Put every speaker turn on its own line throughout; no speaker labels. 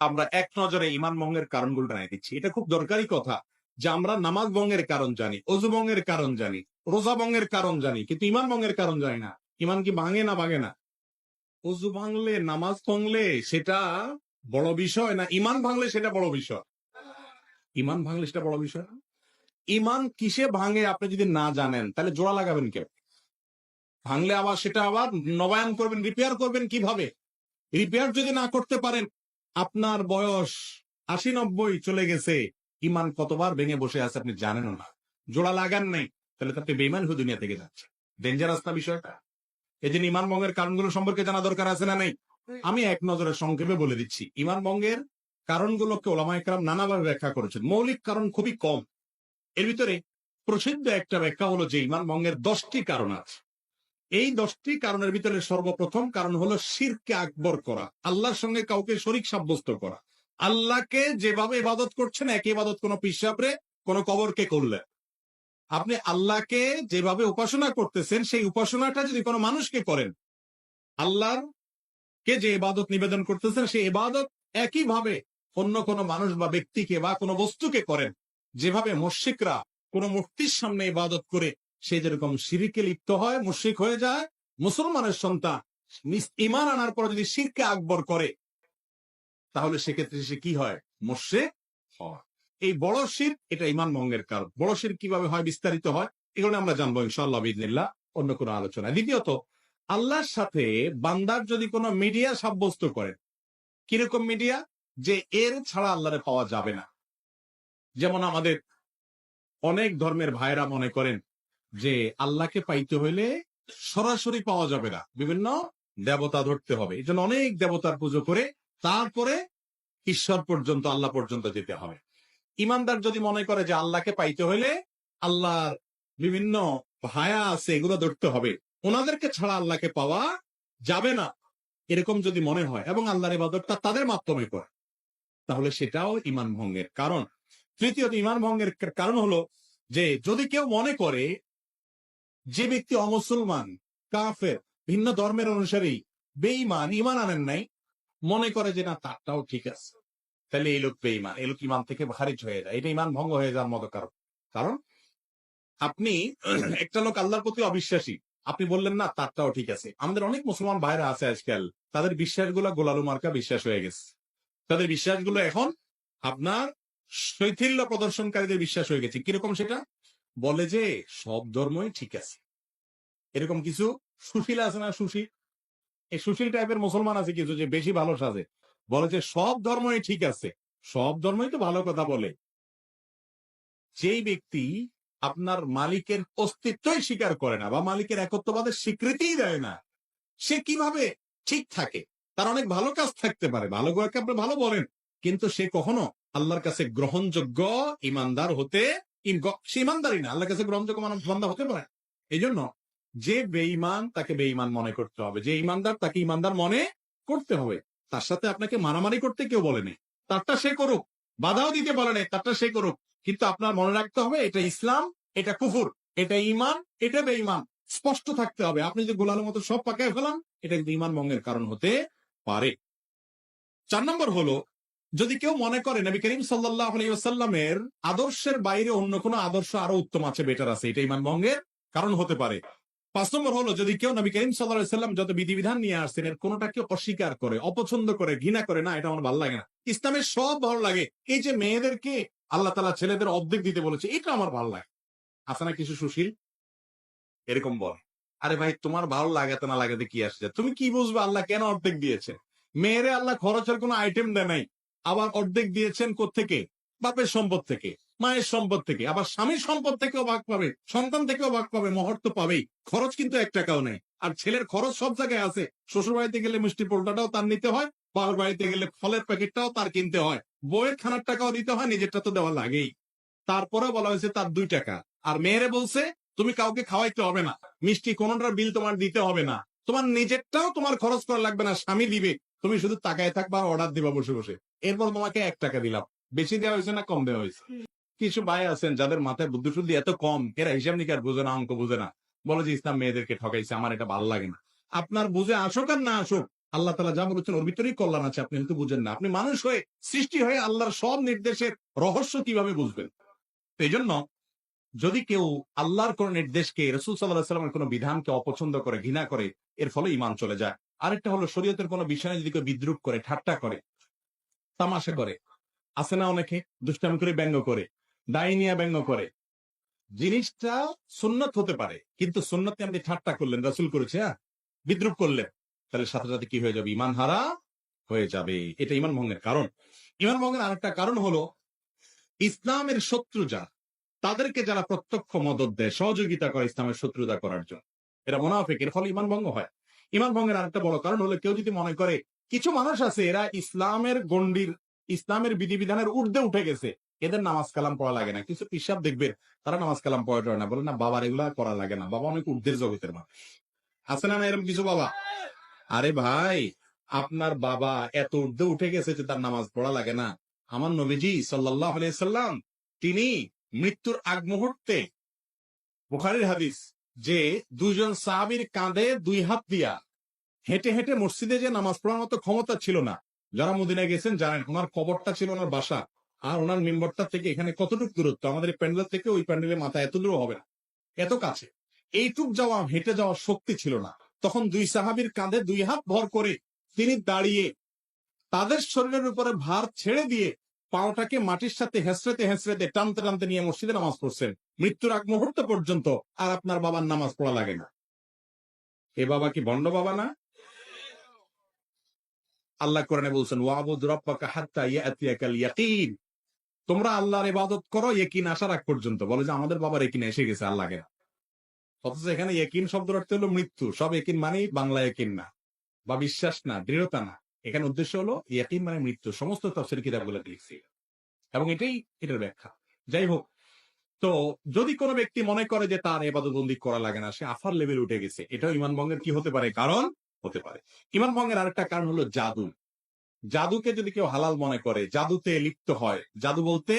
আমরা এক নজরে ইমান ভঙ্গের কারণগুলো জানিয়ে দিচ্ছি। এটা খুব দরকারি কথা যে আমরা নামাজ ভঙ্গের কারণ জানি, অজু ভঙ্গের কারণ জানি, রোজা ভঙ্গের কারণ জানি, কিন্তু ইমান ভঙ্গের কারণ জানি না। ইমান কি ভাঙে না ভাঙে না? অজু ভাঙলে, নামাজ ভাঙলে সেটা বড় বিষয় না ইমান ভাঙলে সেটা বড় বিষয়? ইমান ভাঙলে সেটা বড় বিষয় না। ইমান কিসে ভাঙে আপনি যদি না জানেন তাহলে জোড়া লাগাবেন কেউ? ভাঙলে আবার সেটা আবার নবায়ন করবেন, রিপেয়ার করবেন কিভাবে? রিপেয়ার যদি না করতে পারেন, আপনার বয়স ৮০-৯০ চলে গেছে, ইমান কতবার ভেঙে বসে আছে আপনি জানেনও না, জোড়া লাগান নাই, তাহলে তো আপনি বেঈমান হয়ে দুনিয়া থেকে যাচ্ছে। ডেঞ্জারাস না বিষয়টা? এই জন্য ইমান ভঙ্গের কারণগুলো সম্পর্কে জানা দরকার আছে না নেই? আমি এক নজরে সংক্ষেপে বলে দিচ্ছি। ইমান ভঙ্গের কারণগুলোকে ওলামায়ে কেরাম নানাভাবে ব্যাখ্যা করেছেন। মৌলিক কারণ খুবই কম। এর ভিতরে প্রসিদ্ধ একটা ব্যাখ্যা হলো যে ইমান ভঙ্গের 10টি কারণ আছে। এই 10টি কারণের ভিতরে সর্বপ্রথম কারণ হলো শিরকে আকবর করা, আল্লাহর সঙ্গে কাউকে শরীক সাব্যস্ত করা। আল্লাহকে যেভাবে ইবাদত করছেন একই ইবাদত কোন পিসাবরে, কোন কবরকে করলে। আপনি আল্লাহকে যেভাবে উপাসনা করতেছেন সেই উপাসনাটা যদি কোনো মানুষকে করেন, আল্লাহর কে যে ইবাদত নিবেদন করতেছেন সেই ইবাদত একইভাবে অন্য কোনো মানুষ বা ব্যক্তিকে বা কোনো বস্তুকে করেন, যেভাবে মুশরিকরা কোনো মূর্তির সামনে ইবাদত করে সে যেরকম শিরকে লিপ্ত হয়, মুশরিক হয়ে যায়, মুসলমানের সন্তান ঈমান আনার পর যদি শিরকে আকবর করে তাহলে সেক্ষেত্রে সে কি হয়? মুশরিক হয়। এই বড় শিরক, এটা ঈমান ভঙ্গের কারণ। বড় শিরক কিভাবে হয়, বিস্তারিত হয়, এগুলো আমরা জানবো ইনশাআল্লাহ বিইজনিল্লাহ অন্য কোনো আলোচনা। দ্বিতীয়ত, আল্লাহর সাথে বান্দার যদি কোনো মিডিয়া সাব্যস্ত করে, কিরকম মিডিয়া? যে এর ছাড়া আল্লাহরে পাওয়া যাবে না। যেমন আমাদের অনেক ধর্মের ভাইরা মনে করেন যে আল্লাহকে পাইতে হইলে সরাসরি পাওয়া যাবে না, বিভিন্ন দেবতা ধরতে হবে, এই জন্য অনেক দেবতার পুজো করে তারপরে ঈশ্বর পর্যন্ত, আল্লাহ পর্যন্ত যেতে হবে। ইমানদার যদি মনে করে যে আল্লাহকে পাইতে হইলে আল্লাহর বিভিন্ন ভায়া আছে এগুলো ধরতে হবে, ওনাদেরকে ছাড়া আল্লাহকে পাওয়া যাবে না, এরকম যদি মনে হয় এবং আল্লাহর ইবাদতটা তাদের মাধ্যমে করে, তাহলে সেটাও ঈমান ভঙ্গের কারণ। তৃতীয়ত, ঈমান ভঙ্গের কারণ হলো যে যদি কেউ মনে করে যে ব্যক্তি অমুসলমান, কাফের, ভিন্ন ধর্মের অনুসারী, বেঈমান, ঈমান আনেন নাই, মনে করে যে না তারটাও ঠিক আছে, তাহলে এই লোক বেঈমান, এই লোক ঈমান থেকে খারিজ হয়ে যায়, এটা ঈমান ভঙ্গ হয়ে যাওয়ার মতো কারণ। কারণ আপনি একটা লোক আল্লাহর প্রতি অবিশ্বাসী, আপনি বললেন না তারটাও ঠিক আছে। আমাদের অনেক মুসলমান ভাইরা আছে আজকাল, তাদের বিশ্বাসগুলো গোলালু মার্কা বিশ্বাস হয়ে গেছে। তাদের বিশ্বাসগুলো এখন আপনার শৈথিল্য প্রদর্শনকারীদের বিশ্বাস হয়ে গেছে। কিরকম সেটা? বলে যে সব ধর্মই ঠিক আছে। এরকম কিছু সুশীল আছে না, সুশীল, এই সুশীল টাইপের মুসলমান আছে কিছু, যে বেশি ভালো সাজে, বলে যে সব ধর্মই ঠিক আছে। সব ধর্মই তো ভালো কথা বলে। যেই ব্যক্তি আপনার মালিকের অস্তিত্বই স্বীকার করে না বা মালিকের একত্ববাদের স্বীকৃতিই দেয় না, সে কিভাবে ঠিক থাকে? তার অনেক ভালো কাজ থাকতে পারে, ভালো কাজকে আপনি ভালো বলেন, কিন্তু সে কখনো আল্লাহর কাছে গ্রহণযোগ্য ইমানদার হতে, সে ইমানদারই না, আল্লাহর কাছে গ্রহণযোগ্য বান্দা হতে পারে। এই জন্য যে বেঈমান তাকে বেঈমান মনে করতে হবে, যে ইমানদার তাকে ইমানদার মনে করতে হবে। তার সাথে আপনাকে মারামারি করতে কেউ বলেনি, তারটা সে করুক, বাধাও দিতে বলেনি, তারটা সে করুক, কিন্তু আপনার মনে রাখতে হবে এটা ইসলাম, এটা কুফর, এটা ঈমান, এটা বেঈমান, স্পষ্ট থাকতে হবে। আপনি যে গোলালের মতো সব পাকায় ফেলান, এটা কিন্তু ঈমান ভঙ্গের কারণ হতে পারে। 4 নম্বর হলো, যদি কেউ মনে করে নবী করিম সাল্লাল্লাহু আলাইহি ওয়াসাল্লামের আদর্শের বাইরে অন্য কোনো আদর্শ আরো উত্তম আছে, বেটার আছে, এটা ঈমান ভঙ্গের কারণ হতে পারে। 5 নম্বর হলো, যদি কেউ নবী করিম সাল্লাল্লাহু আলাইহি ওয়াসাল্লাম যত বিধিবিধান নিয়ে আসছেন এর কোনোটাকে অস্বীকার করে, অপছন্দ করে, ঘৃণা করে, না এটা আমার ভালো লাগে না, ইসলামের সব ভালো লাগে, এই যে মেয়েদেরকে আল্লাহ তাআলা ছেলেদের অর্ধেক দিতে বলেছে এটা আমার ভালো লাগে, আছে না কিছু সুশীল এরকম বলে। আরে ভাই, তোমার ভালো লাগাতে না লাগাতে কি আসছে, তুমি কি বুঝবে আল্লাহ কেন অর্ধেক দিয়েছে? মেয়েরে আল্লাহ খরচের কোনো আইটেম দেয় নাই, আবার অর্ধেক দিয়েছেন কোত্থেকে? বাপের সম্পদ থেকে, মায়ের সম্পদ থেকে, আবার স্বামীর সম্পদ থেকেও ভাগ পাবে, সন্তান থেকেও ভাগ পাবে, মহর তো পাবেই, খরচ কিন্তু 1 টাকাও নেই। আর ছেলের খরচ সব জায়গায় আছে, শ্বশুর বাড়িতে গেলে মিষ্টি পোল্টাটাও তার নিতে হয়, বাবার বাড়িতে গেলে ফলের প্যাকেটটাও তার কিনতে হয়, বইয়ের খানার টাকাও দিতে হয়, নিজেরটা তো দেওয়া লাগেই। তারপরে বলা হয়েছে তার 2 টাকা। আর মেয়েরে বলছে তুমি কাউকে খাওয়াইতে হবে না, মিষ্টি কোনটার বিল তোমার দিতে হবে না, তোমার নিজেরটাও তোমার খরচ করা লাগবে না, স্বামী দিবে, তুমি শুধু তাকায় থাকবা, অর্ডার দিবা বসে বসে। এরপর তোমাকে 1 টাকা দিলাম। বেশি দেওয়া হয়েছে না কম দেওয়া হয়েছে? কিছু ভাই আছেন যাদের মাথায় বুদ্ধি শুদ্ধি এত কম, এরা হিসাব নিকার বুঝে না, অঙ্ক বুঝে না, বলে যে ইসলাম মেয়েদেরকে ঠকাইছে, আমার এটা ভালো লাগে না। আপনার বুঝে আসুক আর না আসুক, আল্লাহ তাআলা যা বলেছেন ওর ভিতরেই কল্যাণ আছে, আপনি হয়তো বুঝেন না। আপনি মানুষ হয়ে, সৃষ্টি হয়ে আল্লাহর সব নির্দেশের রহস্য কিভাবে বুঝবেন? তো এইজন্য যদি কেউ আল্লাহর কোন নির্দেশকে, রাসূল সাল্লাল্লাহু আলাইহি ওয়াসাল্লামের কোন বিধানকে অপছন্দ করে, ঘৃণা করে, এর ফলে ঈমান চলে যায়। আরেকটা হলো শরীয়তের কোন বিষয়ে যদি কেউ বিদ্রূপ করে, ঠাট্টা করে, তামাশা করে, আছে না অনেকে দুষ্টামি করে ব্যঙ্গ করে, দায় নিয়ে ব্যঙ্গ করে, জিনিসটা সুন্নত হতে পারে, কিন্তু সুন্নতে আপনি ঠাট্টা করলেন, রাসূল করেছে, হ্যাঁ, বিদ্রূপ করলেন, তাহলে সাথে সাথে কি হয়ে যাবে? ঈমান হারা হয়ে যাবে। এটা ঈমান ভঙ্গের কারণ। ঈমান ভঙ্গের আরেকটা কারণ হলো ইসলামের শত্রু যারা, তাদেরকে যারা প্রত্যক্ষ মদদ দেয়, সহযোগিতা করে ইসলামের শত্রুতা করার জন্য, এরা মুনাফিক, এর ফলে ঈমান ভঙ্গ হয়। ঈমান ভঙ্গের আরেকটা বড় কারণ হলো কেউ যদি মনে করে কিছু মানুষ আছে এরা ইসলামের গণ্ডির, ইসলামের বিধিবিধানের ঊর্ধ্বে উঠে গেছে, এদের নামাজ কালাম পড়া লাগে না। কিছু পিসাব দেখবে তারা নামাজ কালাম পড়ে না, বলে না বাবার এগুলা করা লাগে না, বাবা অনেক ঊর্ধ্বের জগতের মানুষ। আছে না এরকম কিছু বাবা? আরে ভাই, আপনার বাবা এত ঊর্ধ্বে উঠে গেছে যে তার নামাজ পড়া লাগে না। আমার নবীজি সাল্লাল্লাহু আলাইহি সাল্লাম তিনি মৃত্যুর আগ মুহূর্তে, বুখারীর হাদিস, যে দুইজন সাহাবীর কাঁধে দুই হাত দিয়া হেঁটে হেঁটে মসজিদে যে নামাজ পড়ার মতো ক্ষমতা ছিল না। যারা মদিনায় গেছেন জানেন, ওনার কবরটা ছিল ওনার বাসা, আর ওনার মিম্বরটা থেকে এখানে কতটুকু দূরত্ব, আমাদের এই প্যান্ডেল থেকে ওই প্যান্ডেলের মাথা এত দূর হবে না, এত কাছে। এইটুক যাওয়া, হেঁটে যাওয়ার শক্তি ছিল না। তখন দুই সাহাবীর কাঁধে দুই হাত ভর করে তিনি দাঁড়িয়ে তাদের শরীরের উপরে ভার ছেড়ে দিয়ে পাওটাকে মাটির সাথে হেঁচড়েতে হেঁচড়েতে টানতে টানতে নিয়ে মসজিদে নামাজ পড়ছেন মৃত্যুর আগ মুহূর্ত পর্যন্ত। আর আপনার বাবার নামাজ পড়া লাগে না। এ বাবা কি ভণ্ড বাবা না? আল্লাহ কোরআনে বলছেন, ওয়াবুদ রাব্বাকা হাত্তা ইয়াতিয়াকাল ইয়াকিন, তোমরা আল্লাহর ইবাদত করো ইয়াকিন আসার আগ পর্যন্ত। বলে যে আমাদের বাবার ইয়াকিন এসে গেছে, আল্লাহকে। অথচ এখানে ইয়াকিন শব্দের অর্থ হলো মৃত্যু। সব ইয়াকিন মানে বাংলা ইয়াকিন না, বা বিশ্বাস না, দৃঢ়তা না। এখানে উদ্দেশ্য হলো ইয়াকিন মানে মৃত্যু। সমস্ত তাফসীর কিতাবগুলো লিখছি এবং এটার ব্যাখ্যা। যাই হোক, তো যদি কোনো ব্যক্তি মনে করে যে তার ইবাদতবন্দি করা লাগে না, সে আফার লেভেলে উঠে গেছে, এটাও ঈমান ভঙ্গের কি হতে পারে? কারণ হতে পারে। ঈমান ভঙ্গের আরেকটা কারণ হলো জাদু। জাদুকে যদি কেউ হালাল মনে করে, জাদুতে লিপ্ত হয়, জাদু বলতে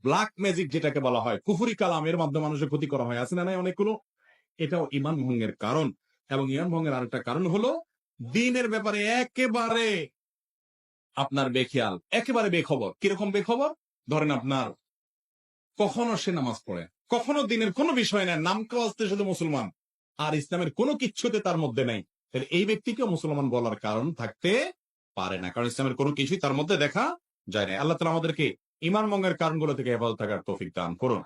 ব্ল্যাক ম্যাজিক যেটাকে বলা হয়, কুফরি কালাম, এর মাধ্যমে মানুষের ক্ষতি করা হয়, আছে না নাই অনেকগুলো, এটাও ঈমান ভঙ্গের কারণ। এবং ঈমান ভঙ্গের আরেকটা কারণ হলো দ্বীনের ব্যাপারে একেবারে আপনার বেখেয়াল, একেবারে বেখবর। কিরকম বেখবর? ধরেন আপনার কখনো সে নামাজ পড়ে, কখনো দিনের কোনো বিষয় নেই, নাম কাওয়াজতে শুধু মুসলমান, আর ইসলামের কোনো কিচ্ছুতে তার মধ্যে নেই, তাহলে এই ব্যক্তিকে মুসলমান বলার কারণ থাকতে পারে না, কারণ ইসলামের কোনো কিছুই তার মধ্যে দেখা যায় না। আল্লাহ তাআলা আমাদেরকে ঈমান ভঙ্গের কারণগুলো থেকে হেফাজত থাকার তৌফিক দান করুন।